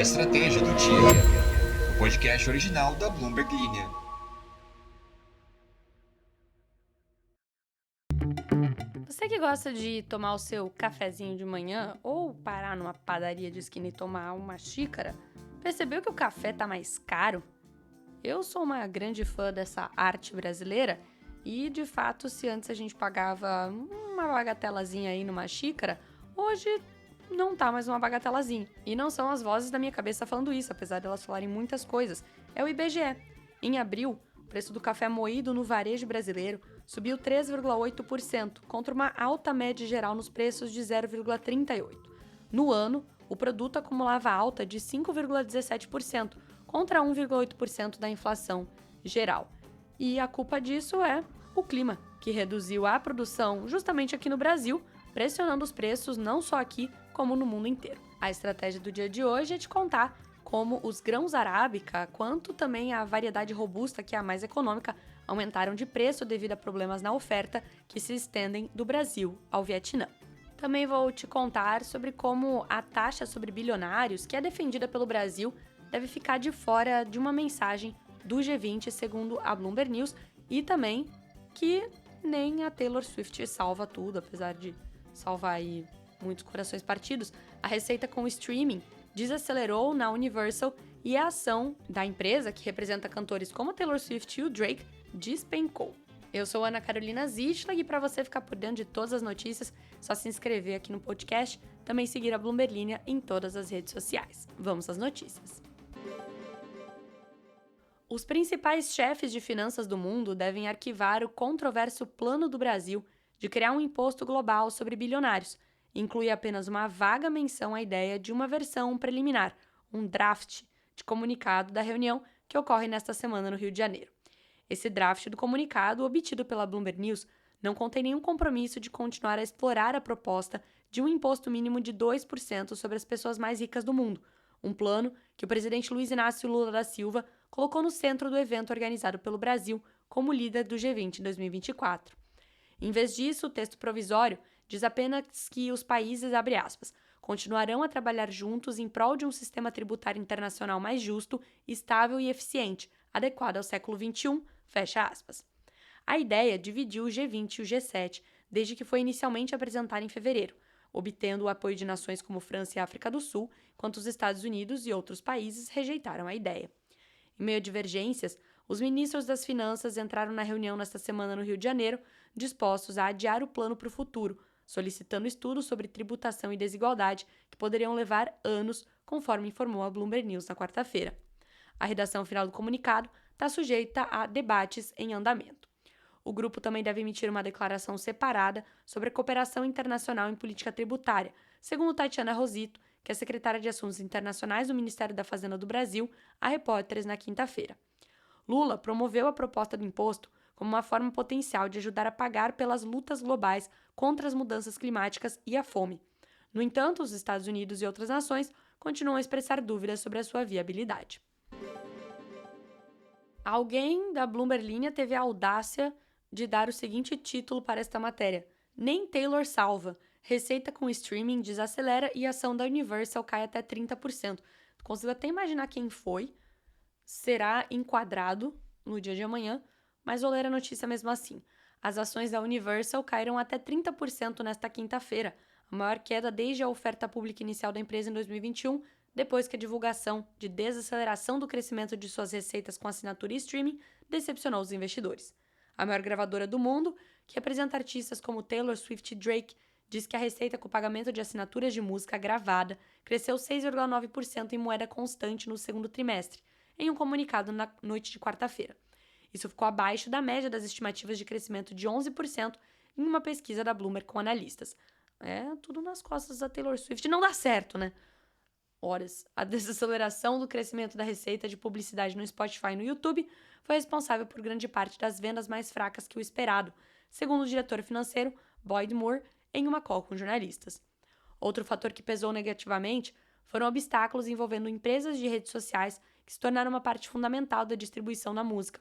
A estratégia do dia. O podcast original da Bloomberg Linha. Você que gosta de tomar o seu cafezinho de manhã ou parar numa padaria de esquina e tomar uma xícara, percebeu que o café tá mais caro? Eu sou uma grande fã dessa arte brasileira e, de fato, se antes a gente pagava uma bagatelazinha aí numa xícara, hoje não tá mais uma bagatelazinha. E não são as vozes da minha cabeça falando isso, apesar de elas falarem muitas coisas. É o IBGE. Em abril, o preço do café moído no varejo brasileiro subiu 3,8%, contra uma alta média geral nos preços de 0,38%. No ano, o produto acumulava alta de 5,17%, contra 1,8% da inflação geral. E a culpa disso é o clima, que reduziu a produção justamente aqui no Brasil, pressionando os preços não só aqui, como no mundo inteiro. A estratégia do dia de hoje é te contar como os grãos arábica, quanto também a variedade robusta, que é a mais econômica, aumentaram de preço devido a problemas na oferta que se estendem do Brasil ao Vietnã. Também vou te contar sobre como a taxa sobre bilionários, que é defendida pelo Brasil, deve ficar de fora de uma mensagem do G20, segundo a Bloomberg News, e também que nem a Taylor Swift salva tudo, apesar de salvar aí muitos corações partidos. A receita com o streaming desacelerou na Universal e a ação da empresa, que representa cantores como a Taylor Swift e o Drake, despencou. Eu sou Ana Carolina Zischlag e para você ficar por dentro de todas as notícias, só se inscrever aqui no podcast, também seguir a Bloomberg Linha em todas as redes sociais. Vamos às notícias. Os principais chefes de finanças do mundo devem arquivar o controverso plano do Brasil de criar um imposto global sobre bilionários. Inclui apenas uma vaga menção à ideia de uma versão preliminar, um draft de comunicado da reunião que ocorre nesta semana no Rio de Janeiro. Esse draft do comunicado, obtido pela Bloomberg News, não contém nenhum compromisso de continuar a explorar a proposta de um imposto mínimo de 2% sobre as pessoas mais ricas do mundo, um plano que o presidente Luiz Inácio Lula da Silva colocou no centro do evento organizado pelo Brasil como líder do G20 em 2024. Em vez disso, o texto provisório diz apenas que os países, abre aspas, continuarão a trabalhar juntos em prol de um sistema tributário internacional mais justo, estável e eficiente, adequado ao século XXI, fecha aspas. A ideia dividiu o G20 e o G7 desde que foi inicialmente apresentada em fevereiro, obtendo o apoio de nações como França e África do Sul, enquanto os Estados Unidos e outros países rejeitaram a ideia. Em meio a divergências, os ministros das Finanças entraram na reunião nesta semana no Rio de Janeiro, dispostos a adiar o plano para o futuro, solicitando estudos sobre tributação e desigualdade que poderiam levar anos, conforme informou a Bloomberg News na quarta-feira. A redação final do comunicado está sujeita a debates em andamento. O grupo também deve emitir uma declaração separada sobre a cooperação internacional em política tributária, segundo Tatiana Rosito, que é secretária de Assuntos Internacionais do Ministério da Fazenda do Brasil, a repórteres na quinta-feira. Lula promoveu a proposta do imposto como uma forma potencial de ajudar a pagar pelas lutas globais contra as mudanças climáticas e a fome. No entanto, os Estados Unidos e outras nações continuam a expressar dúvidas sobre a sua viabilidade. Alguém da Bloomberg Linha teve a audácia de dar o seguinte título para esta matéria: Nem Taylor salva. Receita com streaming desacelera e a ação da Universal cai até 30%. Consigo até imaginar quem foi. Será enquadrado no dia de amanhã, mas vou ler a notícia mesmo assim. As ações da Universal caíram até 30% nesta quinta-feira, a maior queda desde a oferta pública inicial da empresa em 2021, depois que a divulgação de desaceleração do crescimento de suas receitas com assinatura e streaming decepcionou os investidores. A maior gravadora do mundo, que representa artistas como Taylor Swift e Drake, diz que a receita com o pagamento de assinaturas de música gravada cresceu 6,9% em moeda constante no segundo trimestre, em um comunicado na noite de quarta-feira. Isso ficou abaixo da média das estimativas de crescimento de 11% em uma pesquisa da Bloomberg com analistas. É tudo nas costas da Taylor Swift. Não dá certo, né? Horas. A desaceleração do crescimento da receita de publicidade no Spotify e no YouTube foi responsável por grande parte das vendas mais fracas que o esperado, segundo o diretor financeiro Boyd Moore em uma call com jornalistas. Outro fator que pesou negativamente foram obstáculos envolvendo empresas de redes sociais que se tornaram uma parte fundamental da distribuição da música.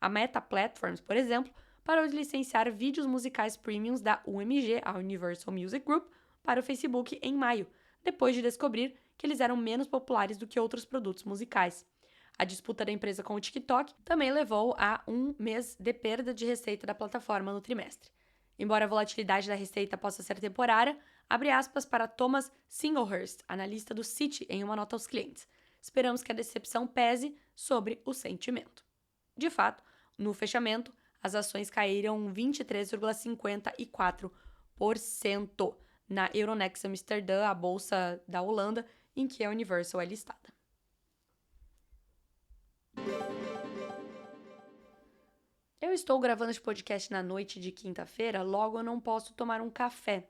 A Meta Platforms, por exemplo, parou de licenciar vídeos musicais premiums da UMG, a Universal Music Group, para o Facebook em maio, depois de descobrir que eles eram menos populares do que outros produtos musicais. A disputa da empresa com o TikTok também levou a 1 mês de perda de receita da plataforma no trimestre. Embora a volatilidade da receita possa ser temporária, abre aspas para Thomas Singlehurst, analista do Citi, em uma nota aos clientes. Esperamos que a decepção pese sobre o sentimento. De fato, no fechamento, as ações caíram 23,54% na Euronext Amsterdã, a bolsa da Holanda, em que a Universal é listada. Eu estou gravando este podcast na noite de quinta-feira, logo eu não posso tomar um café.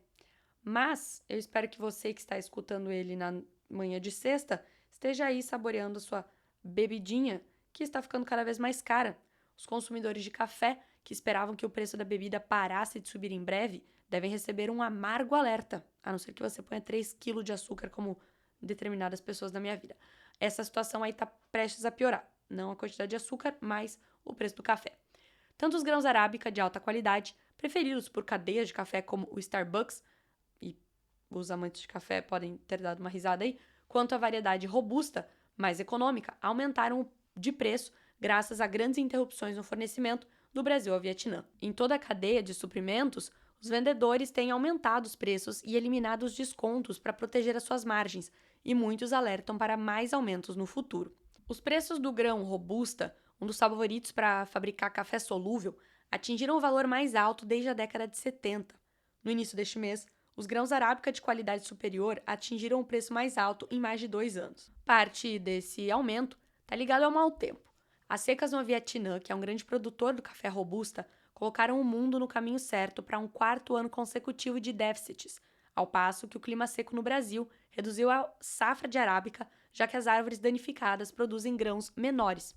Mas eu espero que você que está escutando ele na manhã de sexta esteja aí saboreando a sua bebidinha, que está ficando cada vez mais cara. Os consumidores de café, que esperavam que o preço da bebida parasse de subir em breve, devem receber um amargo alerta, a não ser que você ponha 3 kg de açúcar, como determinadas pessoas da minha vida. Essa situação aí está prestes a piorar. Não a quantidade de açúcar, mas o preço do café. Tanto os grãos arábica de alta qualidade, preferidos por cadeias de café como o Starbucks, e os amantes de café podem ter dado uma risada aí, quanto a variedade robusta, mais econômica, aumentaram de preço graças a grandes interrupções no fornecimento do Brasil ao Vietnã. Em toda a cadeia de suprimentos, os vendedores têm aumentado os preços e eliminado os descontos para proteger as suas margens, e muitos alertam para mais aumentos no futuro. Os preços do grão robusta, um dos favoritos para fabricar café solúvel, atingiram o valor mais alto desde a década de 70. No início deste mês, os grãos arábica de qualidade superior atingiram o preço mais alto em mais de 2 anos. Parte desse aumento está ligado ao mau tempo. As secas no Vietnã, que é um grande produtor do café robusta, colocaram o mundo no caminho certo para um 4º ano consecutivo de déficits, ao passo que o clima seco no Brasil reduziu a safra de arábica, já que as árvores danificadas produzem grãos menores.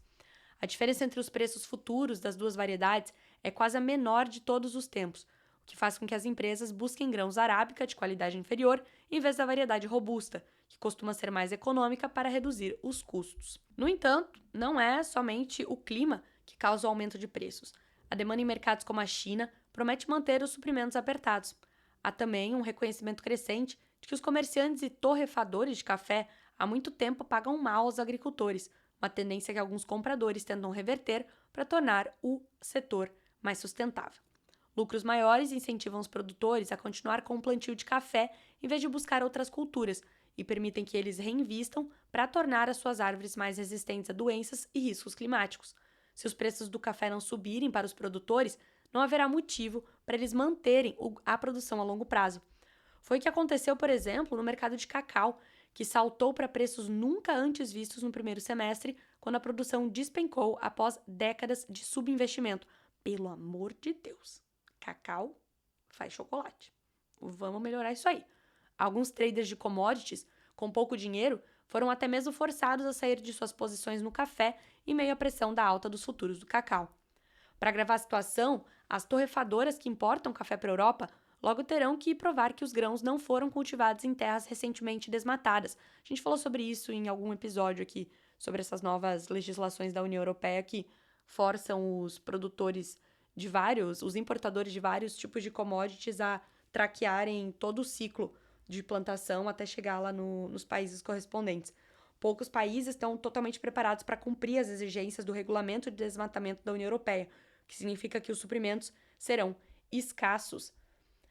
A diferença entre os preços futuros das duas variedades é quase a menor de todos os tempos, o que faz com que as empresas busquem grãos arábica de qualidade inferior em vez da variedade robusta, que costuma ser mais econômica para reduzir os custos. No entanto, não é somente o clima que causa o aumento de preços. A demanda em mercados como a China promete manter os suprimentos apertados. Há também um reconhecimento crescente de que os comerciantes e torrefadores de café há muito tempo pagam mal aos agricultores, uma tendência que alguns compradores tentam reverter para tornar o setor mais sustentável. Lucros maiores incentivam os produtores a continuar com o plantio de café em vez de buscar outras culturas e permitem que eles reinvistam para tornar as suas árvores mais resistentes a doenças e riscos climáticos. Se os preços do café não subirem para os produtores, não haverá motivo para eles manterem a produção a longo prazo. Foi o que aconteceu, por exemplo, no mercado de cacau, que saltou para preços nunca antes vistos no primeiro semestre, quando a produção despencou após décadas de subinvestimento. Pelo amor de Deus, cacau faz chocolate. Vamos melhorar isso aí. Alguns traders de commodities, com pouco dinheiro, foram até mesmo forçados a sair de suas posições no café em meio à pressão da alta dos futuros do cacau. Para agravar a situação, as torrefadoras que importam café para a Europa logo terão que provar que os grãos não foram cultivados em terras recentemente desmatadas. A gente falou sobre isso em algum episódio aqui, sobre essas novas legislações da União Europeia que forçam os produtores de os importadores de vários tipos de commodities a traquearem todo o ciclo de plantação até chegar lá nos países correspondentes. Poucos países estão totalmente preparados para cumprir as exigências do regulamento de desmatamento da União Europeia, o que significa que os suprimentos serão escassos.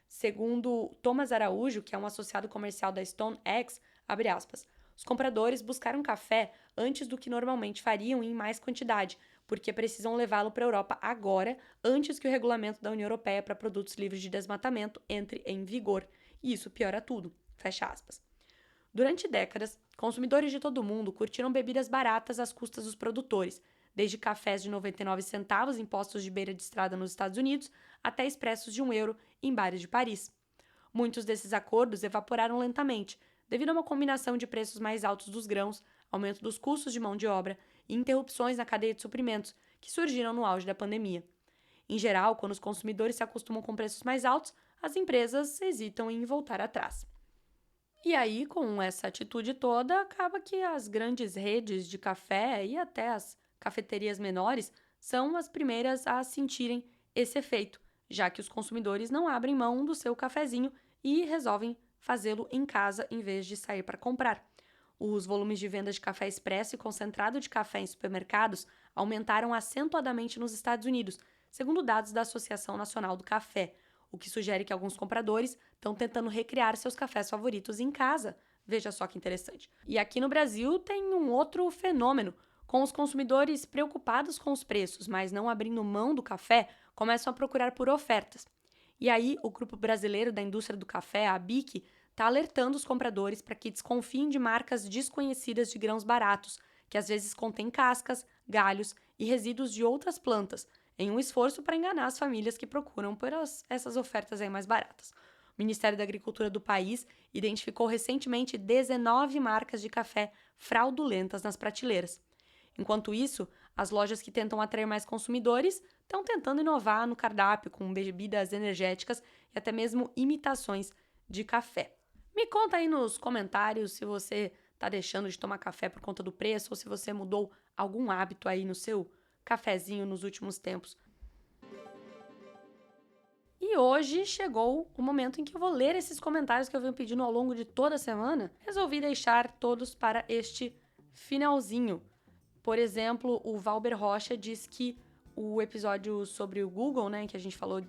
Segundo Thomas Araújo, que é um associado comercial da StoneX, abre aspas, os compradores buscaram café antes do que normalmente fariam em mais quantidade, porque precisam levá-lo para a Europa agora, antes que o regulamento da União Europeia para produtos livres de desmatamento entre em vigor. E isso piora tudo. Fecha aspas. Durante décadas, consumidores de todo o mundo curtiram bebidas baratas às custas dos produtores, desde cafés de 99 centavos em postos de beira de estrada nos Estados Unidos até expressos de €1 em bares de Paris. Muitos desses acordos evaporaram lentamente, devido a uma combinação de preços mais altos dos grãos, aumento dos custos de mão de obra e interrupções na cadeia de suprimentos, que surgiram no auge da pandemia. Em geral, quando os consumidores se acostumam com preços mais altos, as empresas hesitam em voltar atrás. E aí, com essa atitude toda, acaba que as grandes redes de café e até as cafeterias menores são as primeiras a sentirem esse efeito, já que os consumidores não abrem mão do seu cafezinho e resolvem fazê-lo em casa em vez de sair para comprar. Os volumes de venda de café expresso e concentrado de café em supermercados aumentaram acentuadamente nos Estados Unidos, segundo dados da Associação Nacional do Café, o que sugere que alguns compradores estão tentando recriar seus cafés favoritos em casa. Veja só que interessante. E aqui no Brasil tem um outro fenômeno. Com os consumidores preocupados com os preços, mas não abrindo mão do café, começam a procurar por ofertas. E aí, o Grupo Brasileiro da Indústria do Café, a ABIC, está alertando os compradores para que desconfiem de marcas desconhecidas de grãos baratos, que às vezes contêm cascas, galhos e resíduos de outras plantas, em um esforço para enganar as famílias que procuram por essas ofertas aí mais baratas. O Ministério da Agricultura do país identificou recentemente 19 marcas de café fraudulentas nas prateleiras. Enquanto isso, as lojas que tentam atrair mais consumidores estão tentando inovar no cardápio com bebidas energéticas e até mesmo imitações de café. Me conta aí nos comentários se você está deixando de tomar café por conta do preço ou se você mudou algum hábito aí no seu cafezinho nos últimos tempos. E hoje chegou o momento em que eu vou ler esses comentários que eu venho pedindo ao longo de toda a semana. Resolvi deixar todos para este finalzinho. Por exemplo, o Valber Rocha diz que o episódio sobre o Google, né, que a gente falou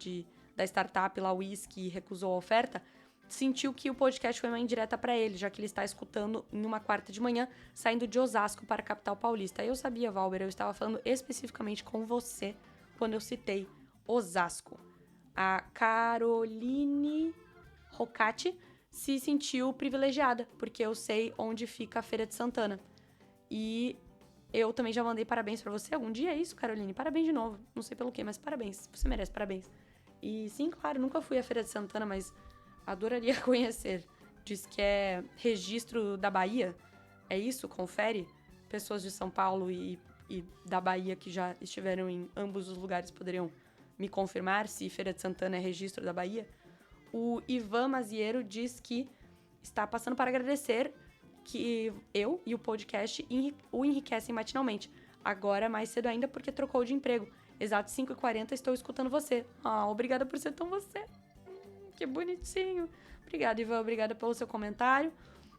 da startup lá, o Wiz, que recusou a oferta, sentiu que o podcast foi uma indireta para ele, já que ele está escutando em uma quarta de manhã, saindo de Osasco para a capital paulista. Eu sabia, Valber, eu estava falando especificamente com você quando eu citei Osasco. A Caroline Rocati se sentiu privilegiada, porque eu sei onde fica a Feira de Santana. E eu também já mandei parabéns pra você algum dia, é isso, Caroline? Parabéns de novo. Não sei pelo quê, mas parabéns. Você merece parabéns. E sim, claro, nunca fui à Feira de Santana, mas adoraria conhecer. Diz que é registro da Bahia. É isso? Confere? Pessoas de São Paulo e da Bahia que já estiveram em ambos os lugares poderiam me confirmar se Feira de Santana é registro da Bahia. O Ivan Maziero diz que está passando para agradecer que eu e o podcast o enriquecem matinalmente. Agora, mais cedo ainda, porque trocou de emprego. Exato 5h40, estou escutando você. Obrigada por ser tão você. Que bonitinho. Obrigada, Ivan. Obrigada pelo seu comentário.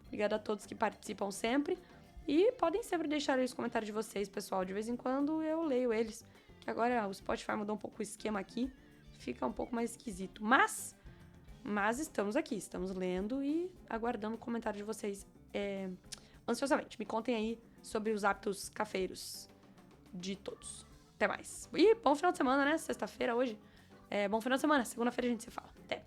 Obrigada a todos que participam sempre. E podem sempre deixar aí os comentários de vocês, pessoal. De vez em quando eu leio eles. Que agora o Spotify mudou um pouco o esquema aqui. Fica um pouco mais esquisito. Mas estamos aqui. Estamos lendo e aguardando o comentário de vocês ansiosamente. Me contem aí sobre os hábitos cafeiros de todos. Até mais. E bom final de semana, né? Sexta-feira hoje. Bom final de semana. Segunda-feira a gente se fala. Até.